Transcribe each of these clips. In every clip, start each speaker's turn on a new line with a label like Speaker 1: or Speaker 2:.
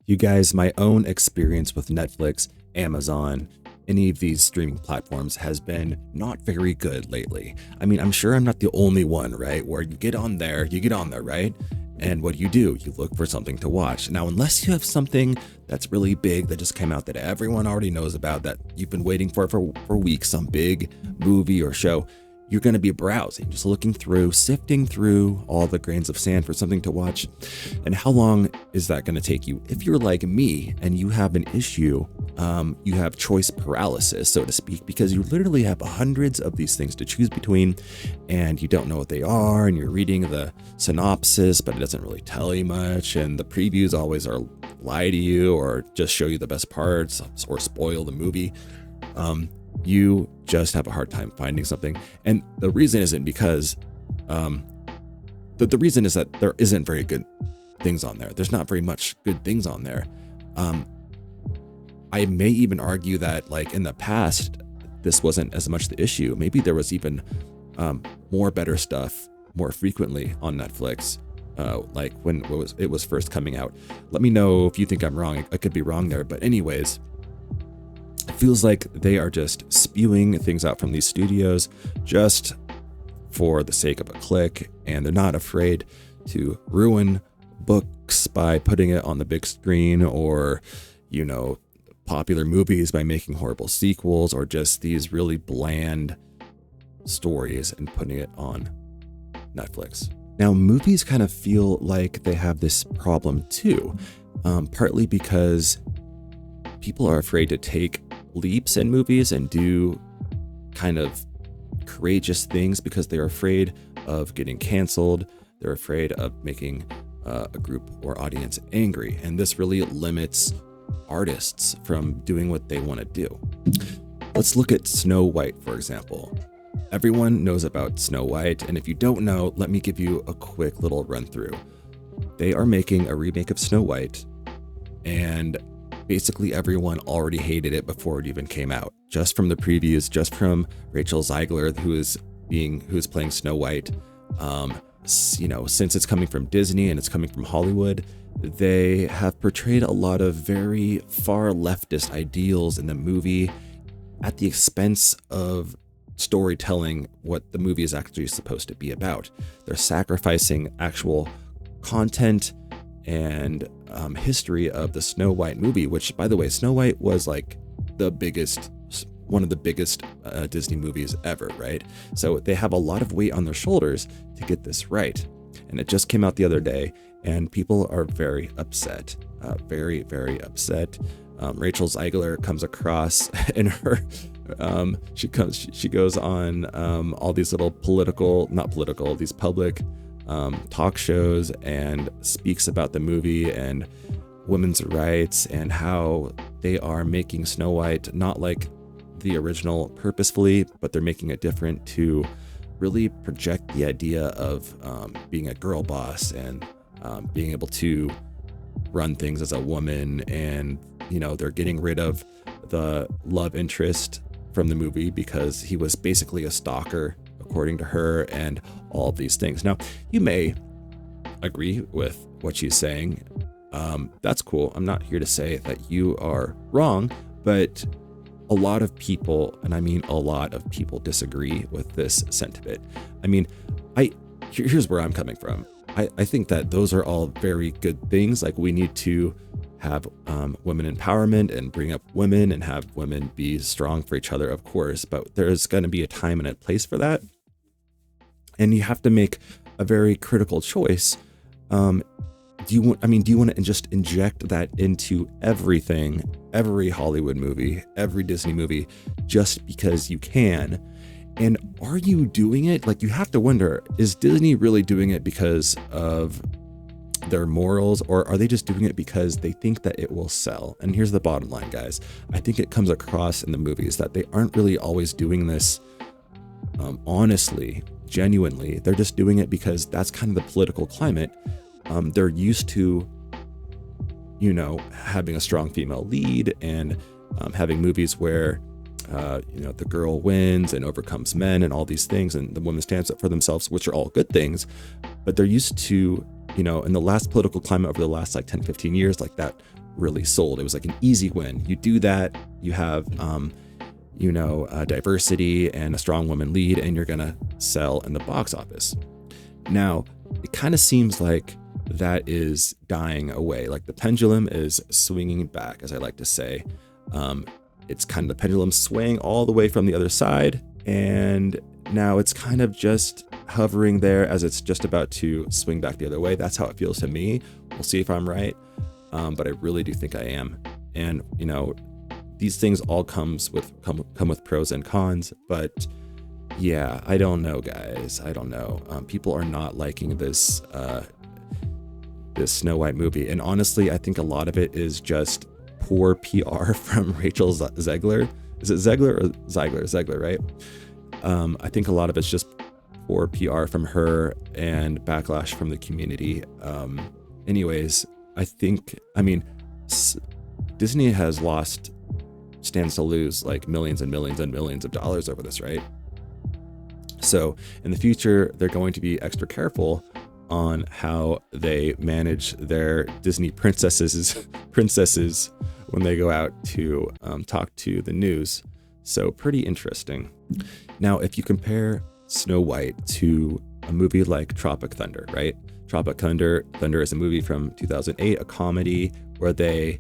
Speaker 1: You guys, my own experience with Netflix, Amazon, any of these streaming platforms has been not very good lately. I mean, I'm sure I'm not the only one, right? Where you get on there, right? And what do? You look for something to watch. Now, unless you have something that's really big that just came out that everyone already knows about, that you've been waiting for weeks, some big movie or show, you're going to be browsing, just looking through, sifting through all the grains of sand for something to watch. And how long is that going to take you? If you're like me and you have an issue, you have choice paralysis, so to speak, because you literally have hundreds of these things to choose between and you don't know what they are, and you're reading the synopsis, but it doesn't really tell you much. And the previews always are lie to you or just show you the best parts or spoil the movie. You just have a hard time finding something. And the reason isn't because, the reason is that there isn't very good things on there. There's not very much good things on there. I may even argue that, like, in the past, this wasn't as much the issue. Maybe there was even more better stuff more frequently on Netflix, like when it was first coming out. Let me know if you think I'm wrong. I could be wrong there. But anyways, it feels like they are just spewing things out from these studios just for the sake of a click, and they're not afraid to ruin books by putting it on the big screen, or, popular movies by making horrible sequels, or just these really bland stories and putting it on Netflix. Now, movies kind of feel like they have this problem too, partly because people are afraid to take leaps in movies and do kind of courageous things because they're afraid of getting canceled. They're afraid of making a group or audience angry. And this really limits artists from doing what they want to do. Let's look at Snowwhite, for example. Everyone knows about Snowwhite, and if you don't know, let me give you a quick little run through. They are making a remake of Snowwhite, and basically everyone already hated it before it even came out. Just from the previews, just from Rachel Zegler, who is playing Snow White. Since it's coming from Disney and it's coming from Hollywood, they have portrayed a lot of very far leftist ideals in the movie at the expense of storytelling what the movie is actually supposed to be about. They're sacrificing actual content and history of the Snow White movie, which, by the way, Snow White was like one of the biggest Disney movies ever, right? So they have a lot of weight on their shoulders to get this right. And it just came out the other day, and people are very upset, very, very upset. Rachel Zegler comes across in her, she goes on all these little these public talk shows, and speaks about the movie and women's rights and how they are making Snow White not like the original purposefully, but they're making it different to really project the idea of being a girl boss and being able to run things as a woman. And they're getting rid of the love interest from the movie because he was basically a stalker, according to her, and all of these things. Now, you may agree with what she's saying. That's cool. I'm not here to say that you are wrong, but a lot of people, and I mean a lot of people, disagree with this sentiment. I mean, here's where I'm coming from. I think that those are all very good things. Like, we need to have women empowerment and bring up women and have women be strong for each other, of course, but there's going to be a time and a place for that. And you have to make a very critical choice. Do you want to just inject that into everything, every Hollywood movie, every Disney movie, just because you can? And are you doing it? Like, you have to wonder, is Disney really doing it because of their morals, or are they just doing it because they think that it will sell? And here's the bottom line, guys. I think it comes across in the movies that they aren't really always doing this honestly, genuinely. They're just doing it because that's kind of the political climate. They're used to, having a strong female lead and having movies where, the girl wins and overcomes men and all these things, and the woman stands up for themselves, which are all good things. But they're used to, in the last political climate over the last 10, 15 years, like that really sold. It was like an easy win. You do that, you have diversity and a strong woman lead, and you're gonna sell in the box office. Now, it kind of seems like that is dying away. Like the pendulum is swinging back, as I like to say. It's kind of the pendulum swaying all the way from the other side, and now it's kind of just hovering there as it's just about to swing back the other way. That's how it feels to me. We'll see if I'm right, but I really do think I am. And these things all come with pros and cons, but yeah, I don't know, guys. I don't know. People are not liking this Snow White movie, and honestly, I think a lot of it is just poor PR from Rachel Zegler. Is it Zegler or Ziegler? Zegler, right? I think a lot of it's just poor PR from her and backlash from the community. Anyways, Disney stands to lose like millions and millions and millions of dollars over this, right? So in the future, they're going to be extra careful on how they manage their Disney princesses when they go out to talk to the news. So pretty interesting. Now, if you compare Snow White to a movie like Tropic Thunder, right? Tropic Thunder is a movie from 2008, a comedy where they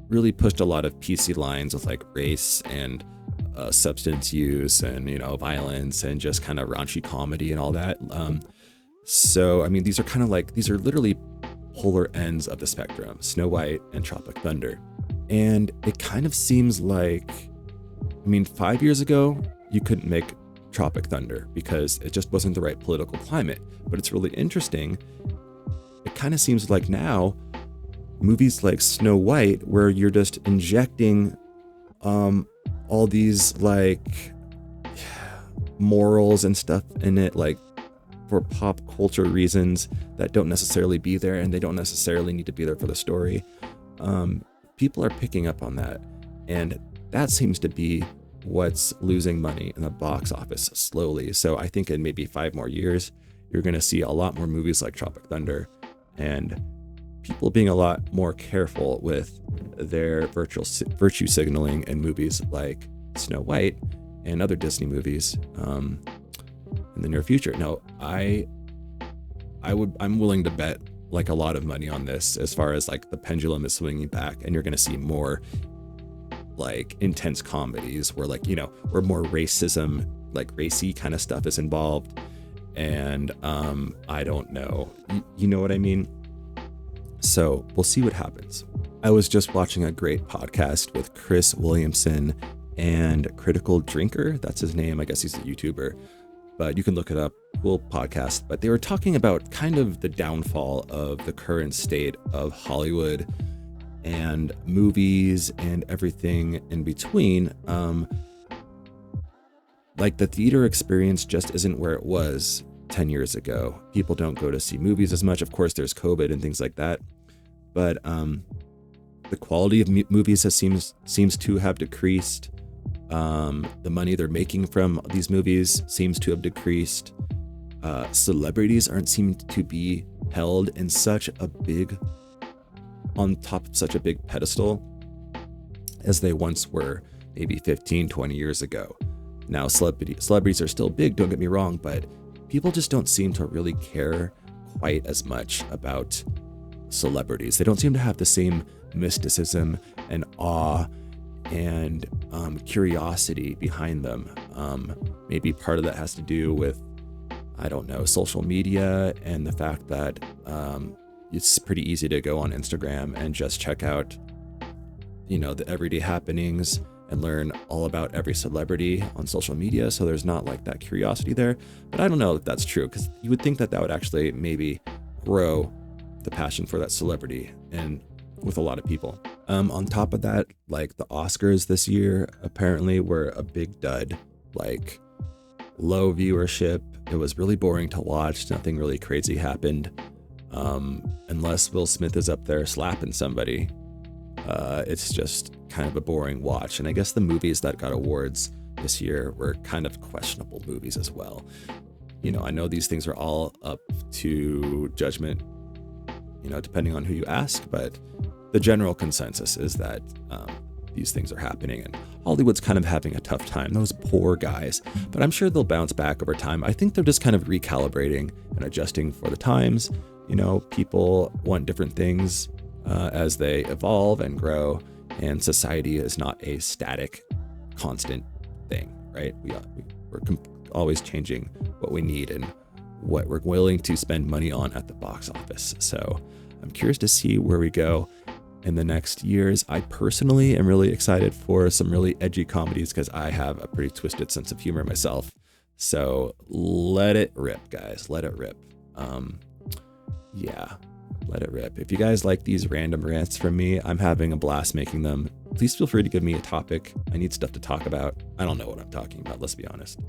Speaker 1: really pushed a lot of PC lines with like race and substance use and violence and just kind of raunchy comedy and all that. So these are literally polar ends of the spectrum, Snow White and Tropic Thunder. And it kind of seems like, 5 years ago, you couldn't make Tropic Thunder because it just wasn't the right political climate. But it's really interesting. It kind of seems like now, movies like Snow White, where you're just injecting all these like morals and stuff in it, like for pop culture reasons that don't necessarily be there, and they don't necessarily need to be there for the story. People are picking up on that, and that seems to be what's losing money in the box office slowly. So I think in maybe 5 more years, you're going to see a lot more movies like Tropic Thunder, and people being a lot more careful with their virtue signaling in movies like Snow White and other Disney movies in the near future. Now, I'm willing to bet like a lot of money on this, as far as like the pendulum is swinging back, and you're going to see more like intense comedies where where more racism, like racy kind of stuff is involved. And I don't know, you know what I mean? So we'll see what happens. I was just watching a great podcast with Chris Williamson and Critical Drinker. That's his name. I guess he's a YouTuber, but you can look it up. Cool podcast. But they were talking about kind of the downfall of the current state of Hollywood and movies and everything in between. Like the theater experience just isn't where it was 10 years ago. People don't go to see movies as much. Of course, there's COVID and things like that. But the quality of movies seems to have decreased. The money they're making from these movies seems to have decreased. Celebrities aren't seeming to be held in on top of such a big pedestal as they once were maybe 15, 20 years ago. Now, celebrities are still big, don't get me wrong, but people just don't seem to really care quite as much about celebrities. They don't seem to have the same mysticism and awe and curiosity behind them. Maybe part of that has to do with, I don't know, social media and the fact that it's pretty easy to go on Instagram and just check out, the everyday happenings and learn all about every celebrity on social media. So there's not like that curiosity there. But I don't know if that's true, because you would think that would actually maybe grow the passion for that celebrity and with a lot of people. On top of that, like the Oscars this year apparently were a big dud, like low viewership. It was really boring to watch. Nothing really crazy happened. Unless Will Smith is up there slapping somebody. It's just kind of a boring watch. And I guess the movies that got awards this year were kind of questionable movies as well. I know these things are all up to judgment, depending on who you ask, but the general consensus is that these things are happening, and Hollywood's kind of having a tough time. Those poor guys, but I'm sure they'll bounce back over time. I think they're just kind of recalibrating and adjusting for the times. You know, people want different things as they evolve and grow, and society is not a static, constant thing, right? We're always changing what we need and what we're willing to spend money on at the box office. So I'm curious to see where we go in the next years. I personally am really excited for some really edgy comedies because I have a pretty twisted sense of humor myself. So let it rip, guys. Let it rip. Yeah, let it rip. If you guys like these random rants from me, I'm having a blast making them. Please feel free to give me a topic. I need stuff to talk about. I don't know what I'm talking about, let's be honest.